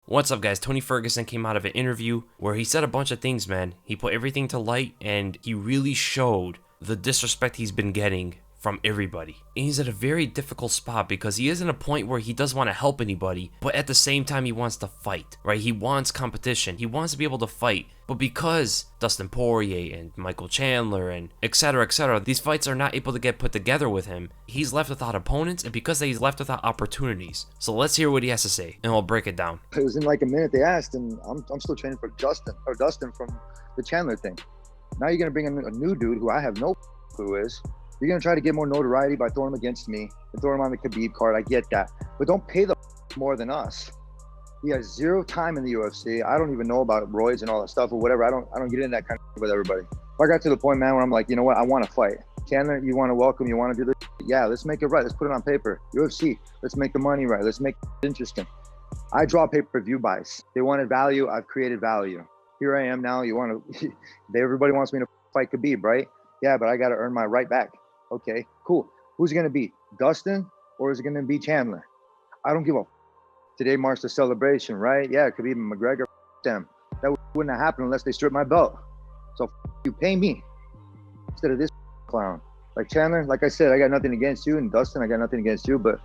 What's up, guys? Tony Ferguson came out of an interview where he said a bunch of things, man. He put everything to light, and he really showed the disrespect he's been getting from everybody. And he's at a very difficult spot because he is in a point where he does want to help anybody, but at the same time he wants to fight, right? He wants competition. He wants to be able to fight. But because Dustin Poirier and Michael Chandler and etc., these fights are not able to get put together with him, he's left without opponents, and because he's left without opportunities. So let's hear what he has to say, and we'll break it down. It was in like a minute they asked, and I'm still training for Dustin from the Chandler thing. Now you're gonna bring in a new dude who I have no clue is. You're going to try to get more notoriety by throwing him against me and throwing him on the Khabib card. I get that. But don't pay the more than us. He has zero time in the UFC. I don't even know about roids and all that stuff or whatever. I don't get in that kind of with everybody. I got to the point, man, where I'm like, you know what? I want to fight. Chandler, you want to welcome, you want to do this? Yeah, let's make it right. Let's put it on paper. UFC, let's make the money right. Let's make it interesting. I draw pay-per-view buys. They wanted value. I've created value. Here I am now. You want to, everybody wants me to fight Khabib, right? Yeah, but I got to earn my right back. Okay, cool. Who's it going to be? Dustin or is it going to be Chandler? I don't give a Today marks the celebration, right? Yeah, it could be McGregor, them. That wouldn't have happened unless they stripped my belt. So you pay me instead of this clown. Like Chandler, like I said, I got nothing against you, and Dustin, I got nothing against you, but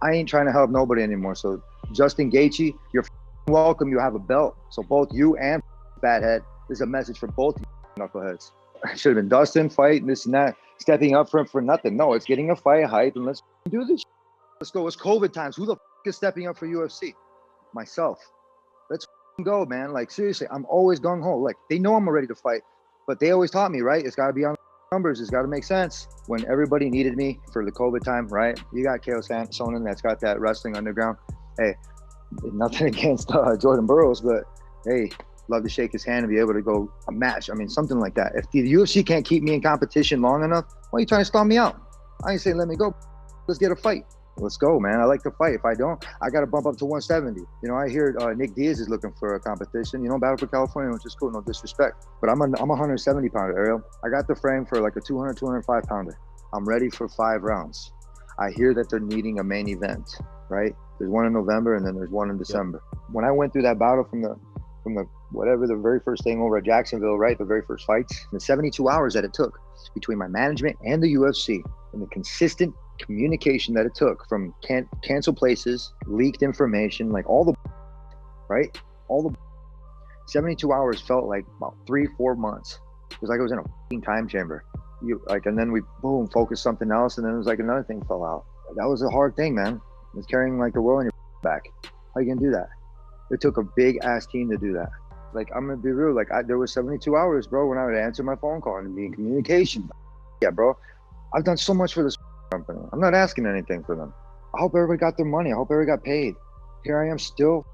I ain't trying to help nobody anymore. So Justin Gaethje, you're welcome. You have a belt. So both you and Fathead is a message for both you knuckleheads. It should have been Dustin fighting this and that, stepping up for nothing. No, it's getting a fight hype, and let's do this. Let's go. It's COVID times. Who the is stepping up for UFC? Myself. Let's go, man. Like, seriously, I'm always gung-ho. Like, they know I'm ready to fight, but they always taught me, right? It's got to be on numbers. It's got to make sense. When everybody needed me for the COVID time, right? You got Chaos Sonnen that's got that wrestling underground. Hey, nothing against Jordan Burroughs, but hey, love to shake his hand and be able to go a match. I mean, something like that. If the UFC can't keep me in competition long enough, why are you trying to stall me out? I ain't saying let me go. Let's get a fight. Let's go, man. I like to fight. If I don't, I got to bump up to 170. You know, I hear Nick Diaz is looking for a competition, you know, Battle for California, which is cool, no disrespect. But I'm a 170 pounder, Ariel. I got the frame for like a 200, 205 pounder. I'm ready for 5 rounds. I hear that they're needing a main event, right? There's one in November and then there's one in December. Yep. When I went through that battle from the whatever, the very first thing over at Jacksonville, right? The very first fights, the 72 hours that it took between my management and the UFC, and the consistent communication that it took from cancel places, leaked information, like all the, right? All the 72 hours felt like about 3-4 months. It was like I was in a time chamber. And then we boom, focused something else, and then it was like another thing fell out. That was a hard thing, man. It's carrying like the world on your back. How you gonna do that? It took a big ass team to do that. Like, I'm gonna be real, like there was 72 hours, bro, when I would answer my phone call and be in communication. Yeah, bro, I've done so much for this company. I'm not asking anything for them. I hope everybody got their money. I hope everybody got paid. Here I am still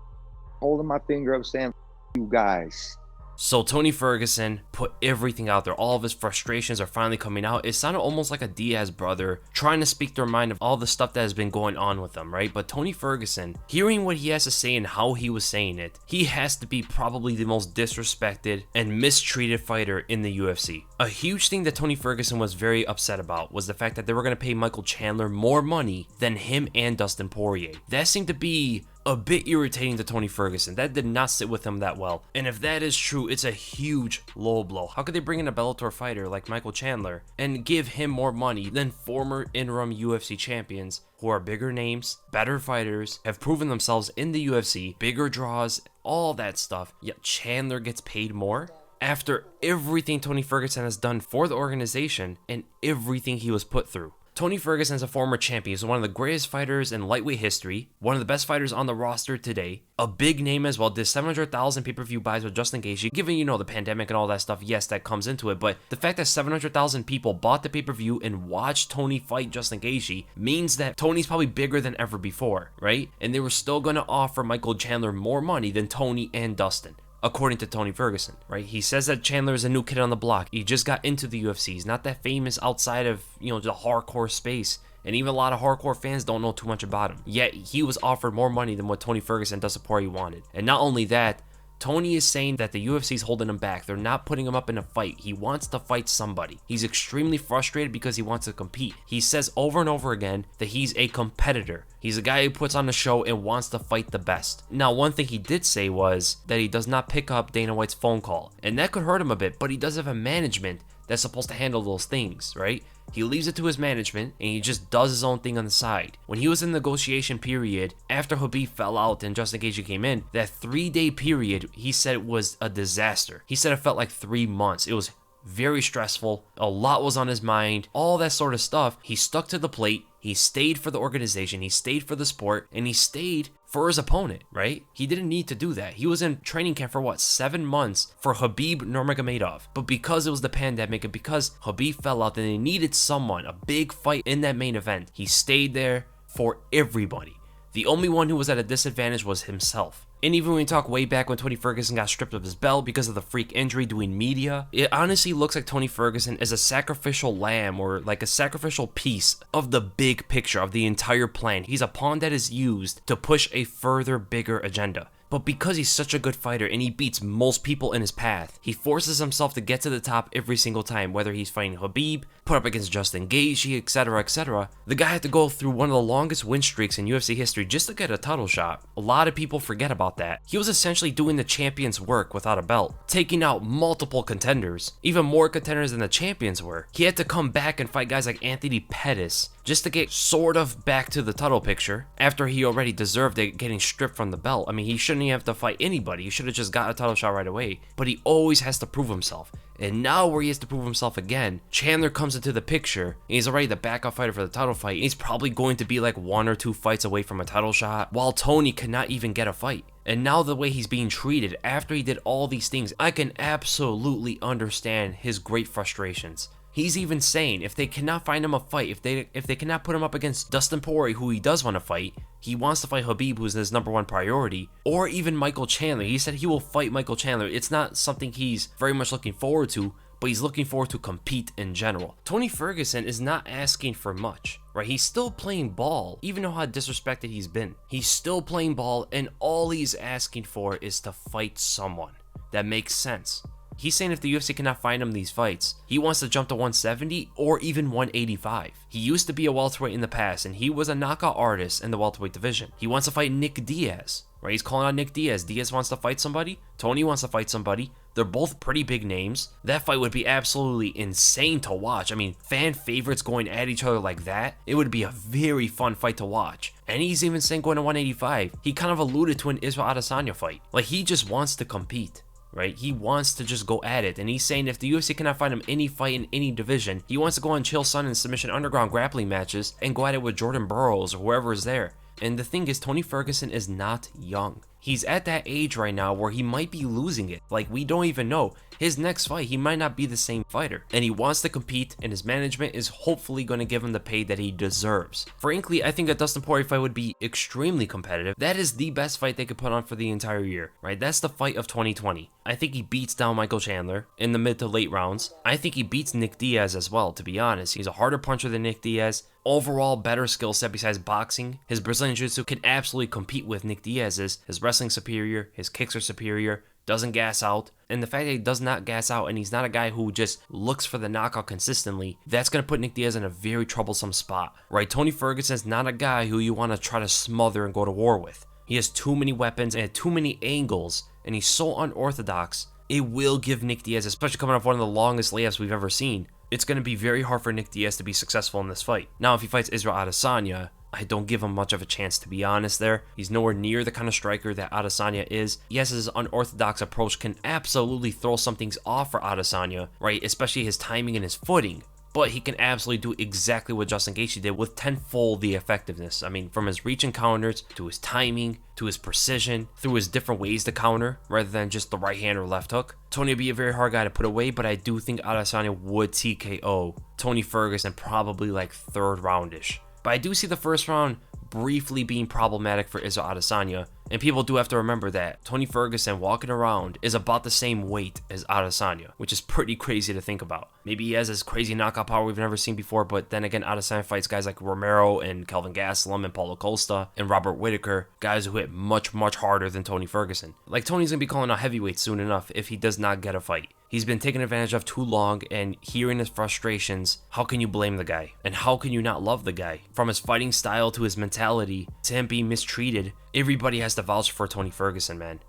holding my finger up saying, you guys. So Tony Ferguson put everything out there. All of his frustrations are finally coming out. It sounded almost like a Diaz brother trying to speak their mind of all the stuff that has been going on with them, right? But Tony Ferguson, hearing what he has to say and how he was saying it, he has to be probably the most disrespected and mistreated fighter in the UFC. A huge thing that Tony Ferguson was very upset about was the fact that they were going to pay Michael Chandler more money than him and Dustin Poirier. That seemed to be a bit irritating to Tony Ferguson. That did not sit with him that well. And if that is true, it's a huge low blow. How could they bring in a Bellator fighter like Michael Chandler and give him more money than former interim UFC champions who are bigger names, better fighters, have proven themselves in the UFC, bigger draws, all that stuff, yet Chandler gets paid more? After everything Tony Ferguson has done for the organization and everything he was put through. Tony Ferguson is a former champion. He's one of the greatest fighters in lightweight history, one of the best fighters on the roster today, a big name as well, did 700,000 pay-per-view buys with Justin Gaethje. Given, you know, the pandemic and all that stuff, yes, that comes into it, but the fact that 700,000 people bought the pay-per-view and watched Tony fight Justin Gaethje means that Tony's probably bigger than ever before, right? And they were still going to offer Michael Chandler more money than Tony and Dustin. According to Tony Ferguson, right? He says that Chandler is a new kid on the block. He just got into the UFC. He's not that famous outside of, you know, the hardcore space. And even a lot of hardcore fans don't know too much about him. Yet, he was offered more money than what Tony Ferguson and Dustin Poirier wanted. And not only that, Tony is saying that the UFC is holding him back. They're not putting him up in a fight. He wants to fight somebody. He's extremely frustrated because he wants to compete. He says over and over again that he's a competitor. He's a guy who puts on a show and wants to fight the best. Now, one thing he did say was that he does not pick up Dana White's phone call, and that could hurt him a bit, but he does have a management that's supposed to handle those things, right? He leaves it to his management and he just does his own thing on the side. When he was in the negotiation period, after Khabib fell out and Justin Gaethje came in, that 3-day period, he said it was a disaster. He said it felt like 3 months. It was very stressful. A lot was on his mind, all that sort of stuff. He stuck to the plate. He stayed for the organization. He stayed for the sport, and he stayed for his opponent, right? He didn't need to do that. He was in training camp for 7 months for Khabib Nurmagomedov. But because it was the pandemic and because Khabib fell out and they needed someone, a big fight in that main event, he stayed there for everybody. The only one who was at a disadvantage was himself. And even when we talk way back when Tony Ferguson got stripped of his belt because of the freak injury doing media, it honestly looks like Tony Ferguson is a sacrificial lamb or like a sacrificial piece of the big picture of the entire plan. He's a pawn that is used to push a further, bigger agenda. But because he's such a good fighter and he beats most people in his path, he forces himself to get to the top every single time, whether he's fighting Khabib, put up against Justin Gaethje, etc., etc. The guy had to go through one of the longest win streaks in UFC history just to get a title shot. A lot of people forget about that. He was essentially doing the champion's work without a belt, taking out multiple contenders, even more contenders than the champions were. He had to come back and fight guys like Anthony Pettis just to get sort of back to the title picture after he already deserved it getting stripped from the belt. I mean, he shouldn't even have to fight anybody. He should have just got a title shot right away. But he always has to prove himself. And now where he has to prove himself again, Chandler comes into the picture, and he's already the backup fighter for the title fight. He's probably going to be like 1 or 2 fights away from a title shot, while Tony cannot even get a fight. And now the way he's being treated after he did all these things, I can absolutely understand his great frustrations. He's even saying if they cannot find him a fight, if they cannot put him up against Dustin Poirier, who he does want to fight, he wants to fight Khabib, who's his #1 priority, or even Michael Chandler. He said he will fight Michael Chandler. It's not something he's very much looking forward to, but he's looking forward to compete in general. Tony Ferguson is not asking for much, right? He's still playing ball, even though how disrespected he's been. He's still playing ball, and all he's asking for is to fight someone. That makes sense. He's saying if the UFC cannot find him these fights, he wants to jump to 170 or even 185. He used to be a welterweight in the past, and he was a knockout artist in the welterweight division. He wants to fight Nick Diaz, right? He's calling out Nick Diaz. Diaz wants to fight somebody. Tony wants to fight somebody. They're both pretty big names. That fight would be absolutely insane to watch. I mean, fan favorites going at each other like that, it would be a very fun fight to watch. And he's even saying going to 185. He kind of alluded to an Israel Adesanya fight. Like, he just wants to compete. Right? He wants to just go at it. And he's saying if the UFC cannot find him any fight in any division, he wants to go on Chael Sonnen Submission Underground grappling matches and go at it with Jordan Burroughs or whoever is there. And the thing is, Tony Ferguson is not young. He's at that age right now where he might be losing it. Like, we don't even know. His next fight, he might not be the same fighter. And he wants to compete, and his management is hopefully going to give him the pay that he deserves. Frankly, I think a Dustin Poirier fight would be extremely competitive. That is the best fight they could put on for the entire year, right? That's the fight of 2020. I think he beats down Michael Chandler in the mid to late rounds. I think he beats Nick Diaz as well, to be honest. He's a harder puncher than Nick Diaz. Overall better skill set besides boxing. His Brazilian Jiu-Jitsu can absolutely compete with Nick Diaz's. His wrestling superior, his kicks are superior, doesn't gas out. And the fact that he does not gas out and he's not a guy who just looks for the knockout consistently, that's going to put Nick Diaz in a very troublesome spot, right? Tony Ferguson is not a guy who you want to try to smother and go to war with. He has too many weapons and too many angles, and he's so unorthodox. It will give Nick Diaz, especially coming off one of the longest layups we've ever seen, it's going to be very hard for Nick Diaz to be successful in this fight. Now, if he fights Israel Adesanya, I don't give him much of a chance, to be honest there. He's nowhere near the kind of striker that Adesanya is. Yes, his unorthodox approach can absolutely throw some things off for Adesanya, right? Especially his timing and his footing. But he can absolutely do exactly what Justin Gaethje did with tenfold the effectiveness. I mean, from his reach and counters, to his timing, to his precision, through his different ways to counter, rather than just the right hand or left hook. Tony would be a very hard guy to put away, but I do think Adesanya would TKO Tony Ferguson probably like 3rd roundish. But I do see the first round briefly being problematic for Israel Adesanya. And people do have to remember that Tony Ferguson walking around is about the same weight as Adesanya, which is pretty crazy to think about. Maybe he has this crazy knockout power we've never seen before, but then again, Adesanya fights guys like Romero and Kelvin Gastelum and Paulo Costa and Robert Whittaker, guys who hit much, much harder than Tony Ferguson. Like, Tony's gonna be calling out heavyweights soon enough if he does not get a fight. He's been taken advantage of too long, and hearing his frustrations, how can you blame the guy? And how can you not love the guy? From his fighting style to his mentality to him being mistreated, everybody has to vouch for Tony Ferguson, man.